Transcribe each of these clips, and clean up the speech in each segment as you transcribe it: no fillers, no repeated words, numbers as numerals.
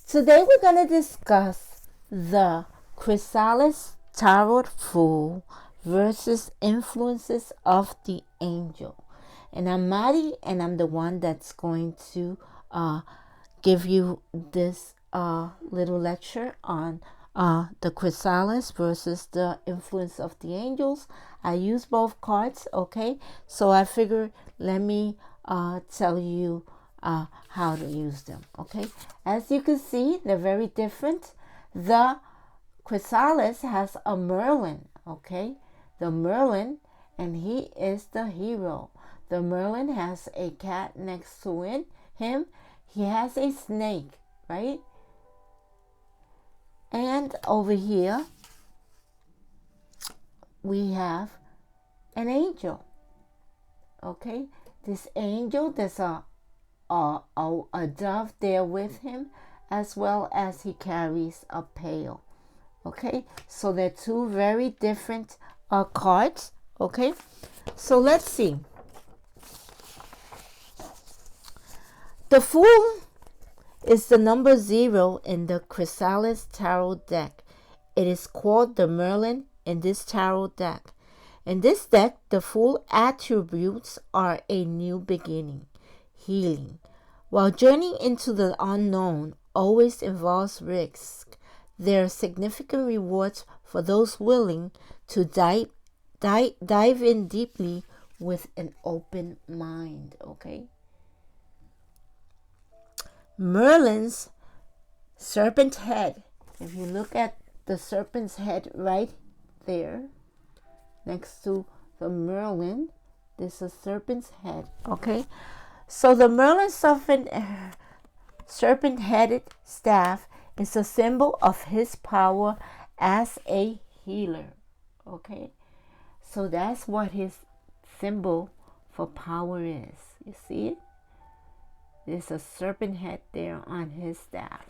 Today we're going to discuss the Chrysalis Tarot Fool versus influences of the angel. And I'm Maddie, and I'm the one that's going to give you this little lecture on the Chrysalis versus the influence of the angels. I use both cards, okay? So I figured let me tell you how to use them, okay? As you can see, they're very different. The Chrysalis has a Merlin, okay? The Merlin, and he is the hero. The Merlin has a cat next to him. He has a snake, right? And over here, we have an angel, okay? This angel, there's a dove there with him, as well as he carries a pail, okay? So they're two very different cards, okay? So let's see. The Fool is the number 0 in the Chrysalis Tarot deck. It is called the Merlin in this tarot deck. In this deck, the Fool attributes are a new beginning, healing. While journeying into the unknown always involves risk, there are significant rewards for those willing to dive in deeply with an open mind, okay? Merlin's serpent head. If you look at the serpent's head right there, next to the Merlin, there's a serpent's head, okay? So the Merlin serpent-headed staff is a symbol of his power as a healer, okay? So that's what his symbol for power is. You see it? There's a serpent head there on his staff.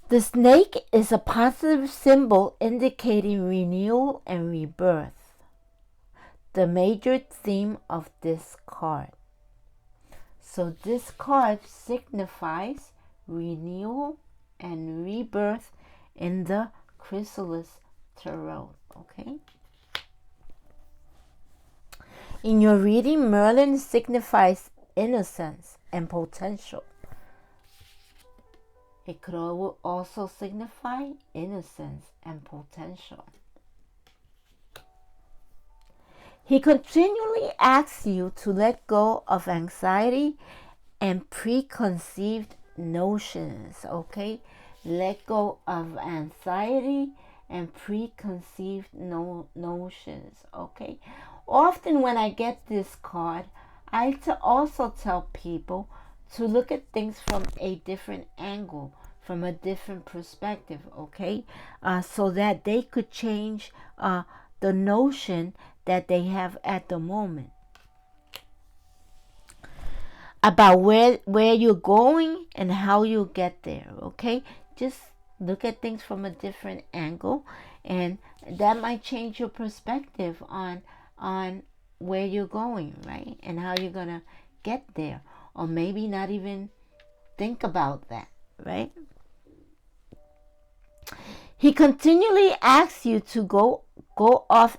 The snake is a positive symbol indicating renewal and rebirth, the major theme of this card. So this card signifies renewal and rebirth in the Chrysalis Tarot, okay? In your reading, Merlin signifies innocence and potential. It could also signify innocence and potential. He continually asks you to let go of anxiety and preconceived notions, okay? Let go of anxiety and preconceived notions, okay? Often when I get this card, I also tell people to look at things from a different angle, from a different perspective, okay? So that they could change the notion that they have at the moment about where you're going and how you get there, okay? Just look at things from a different angle, and that might change your perspective on where you're going, right? And how you're gonna get there, or maybe not even think about that, right? He continually asks you to go off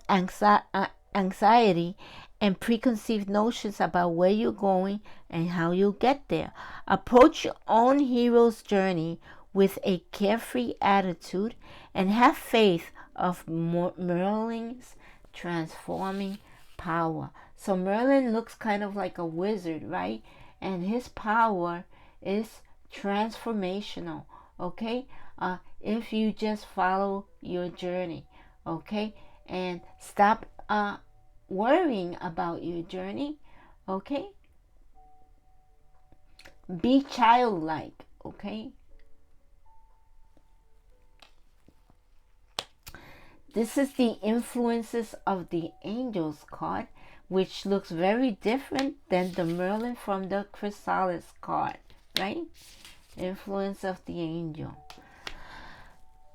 anxiety and preconceived notions about where you're going and how you'll get there. Approach your own hero's journey with a carefree attitude and have faith of Merlin's transforming power. So Merlin looks kind of like a wizard, right? And his power is transformational, okay? If you just follow your journey, okay? And stop worrying about your journey, okay? Be childlike, okay? This is the influences of the angels card, which looks very different than the Merlin from the Chrysalis card, right? Influence of the angel.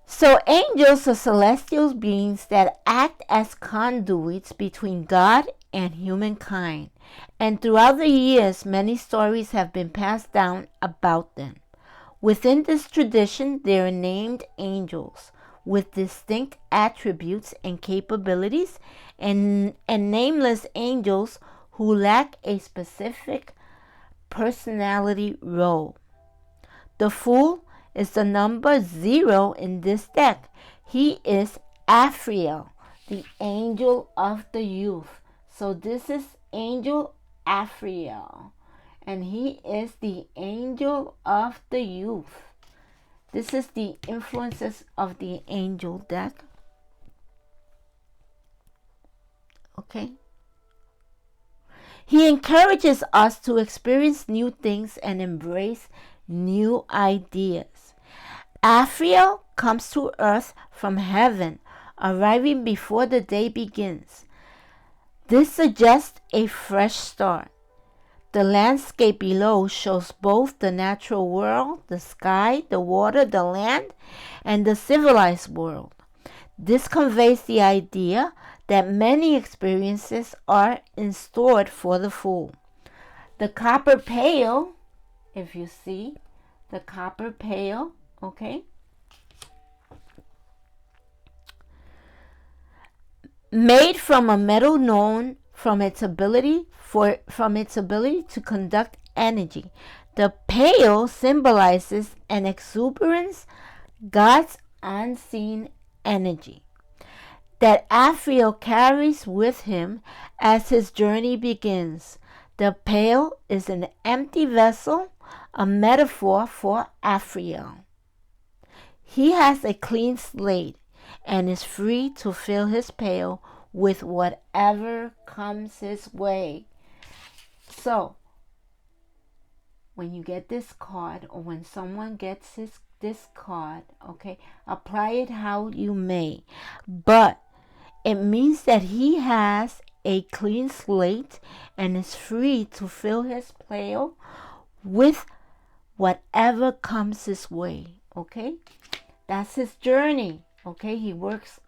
So angels are celestial beings that act as conduits between God and humankind. And throughout the years, many stories have been passed down about them. Within this tradition, they are named angels with distinct attributes and capabilities, and nameless angels who lack a specific personality role. The Fool is the number 0 in this deck. He is Afriel, the angel of the youth. So this is Angel Afriel, and he is the angel of the youth. This is the influences of the angel deck. Okay. He encourages us to experience new things and embrace new ideas. Afriel comes to earth from heaven, arriving before the day begins. This suggests a fresh start. The landscape below shows both the natural world, the sky, the water, the land, and the civilized world. This conveys the idea that many experiences are in store for the Fool. The copper pail, if you see, the copper pail, okay, made from a metal known from its ability to conduct energy. The pail symbolizes an exuberance, God's unseen energy, that Afriel carries with him as his journey begins. The pail is an empty vessel, a metaphor for Afriel. He has a clean slate and is free to fill his pail with whatever comes his way. So, when you get this card, or when someone gets this card, okay, apply it how you may. But it means that he has a clean slate and is free to fill his pail with whatever comes his way, okay? That's his journey, okay? He wakes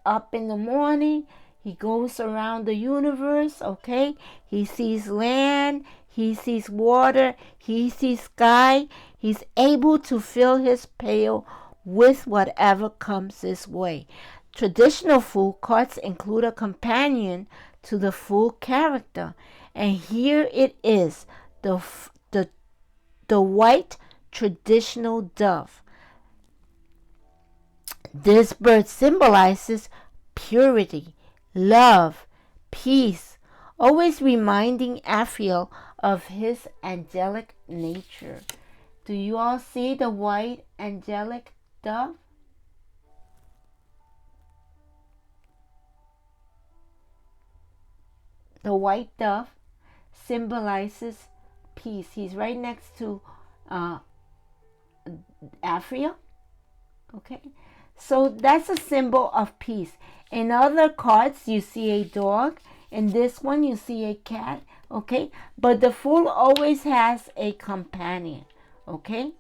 up in the morning, he goes around the universe, okay? He sees land, he sees water, he sees sky. He's able to fill his pail with whatever comes his way. Traditional Fool cards include a companion to the Fool character, and here it is, the white traditional dove. This bird symbolizes purity, love, peace, always reminding Afriel of his angelic nature. Do you all see the white angelic dove? The white dove symbolizes peace. He's right next to Afriel. Okay, so that's a symbol of peace. In other cards, you see a dog. In this one, you see a cat. Okay, but the Fool always has a companion. Okay.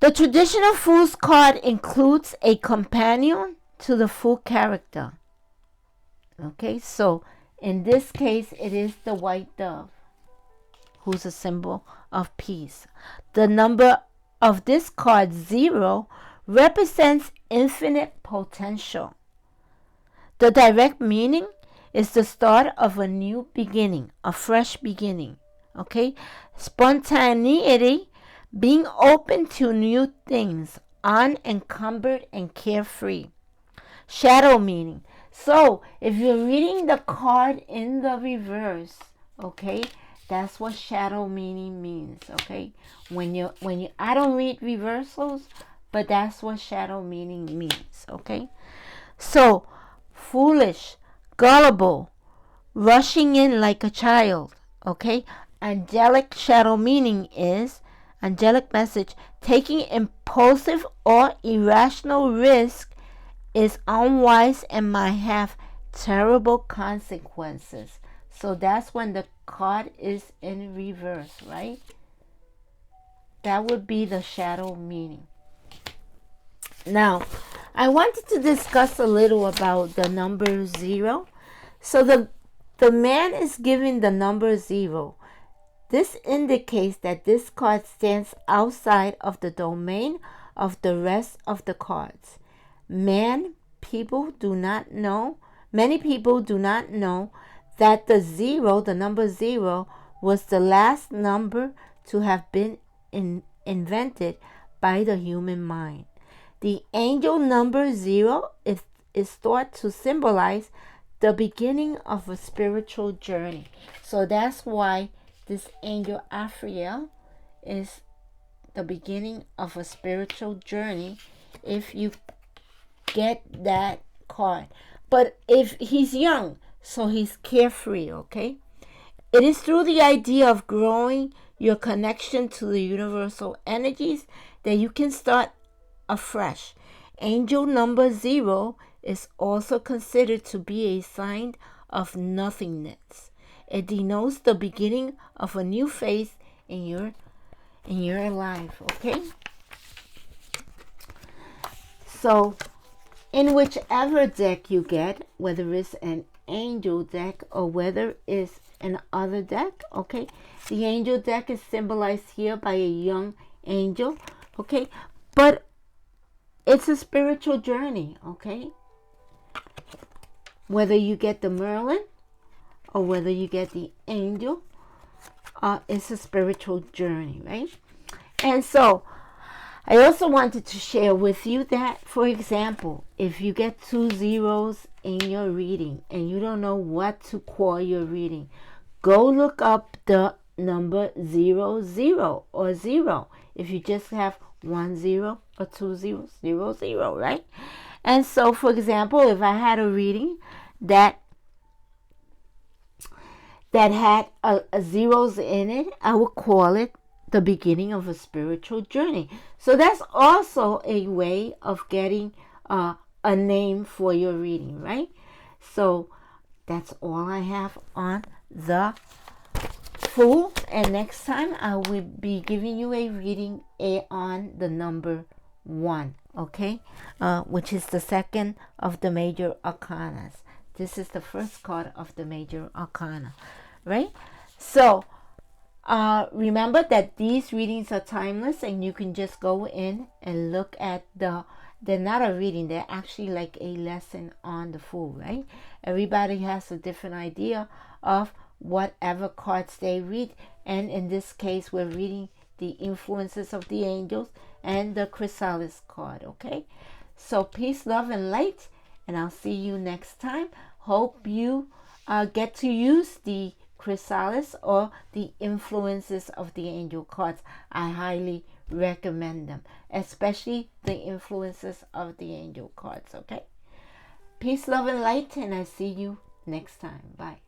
The traditional Fool's card includes a companion to the Fool character. Okay, so in this case, it is the white dove, who's a symbol of peace. The number of this card, 0, represents infinite potential. The direct meaning is the start of a new beginning, a fresh beginning. Okay, spontaneity, being open to new things, unencumbered and carefree. Shadow meaning. So if you're reading the card in the reverse, okay, that's what shadow meaning means. Okay, when you I don't read reversals, but that's what shadow meaning means. Okay, so foolish, gullible, rushing in like a child. Okay, angelic shadow meaning is angelic message: taking impulsive or irrational risk is unwise and might have terrible consequences. So that's when the card is in reverse, right? That would be the shadow meaning. Now, I wanted to discuss a little about the number 0. So the man is given the number 0. This indicates that this card stands outside of the domain of the rest of the cards. Many people do not know that the number 0, was the last number to have been invented by the human mind. The angel number 0 is thought to symbolize the beginning of a spiritual journey. So that's why this angel Raphael is the beginning of a spiritual journey, if you get that card. But if he's young, so he's carefree, okay? It is through the idea of growing your connection to the universal energies that you can start afresh. Angel number 0 is also considered to be a sign of nothingness. It denotes the beginning of a new phase in your life, okay? So in whichever deck you get, whether it's an angel deck or whether it's an other deck, okay, the angel deck is symbolized here by a young angel, okay, but it's a spiritual journey, okay? Whether you get the Merlin or whether you get the angel, it's a spiritual journey, right? And so I also wanted to share with you that, for example, if you get 2 zeros in your reading and you don't know what to call your reading, go look up the number 00 or 0. If you just have 1 0 or 2 zeros, 0 0, right? And so, for example, if I had a reading that had a zeros in it, I would call it the beginning of a spiritual journey. So that's also a way of getting a name for your reading, right? So that's all I have on the Fool. And next time I will be giving you a reading on the number 1, okay? Which is the second of the major arcanas. This is the first card of the major arcana, right? So remember that these readings are timeless, and you can just go in and look at they're not a reading, they're actually like a lesson on the Fool, right? Everybody has a different idea of whatever cards they read, and in this case we're reading the influences of the angels and the Chrysalis card, okay? So peace, love, and light, and I'll see you next time. Hope you get to use the Chrysalis or the influences of the angel cards. I highly recommend them, especially the influences of the angel cards, okay? Peace, love, and light, and I see you next time. Bye.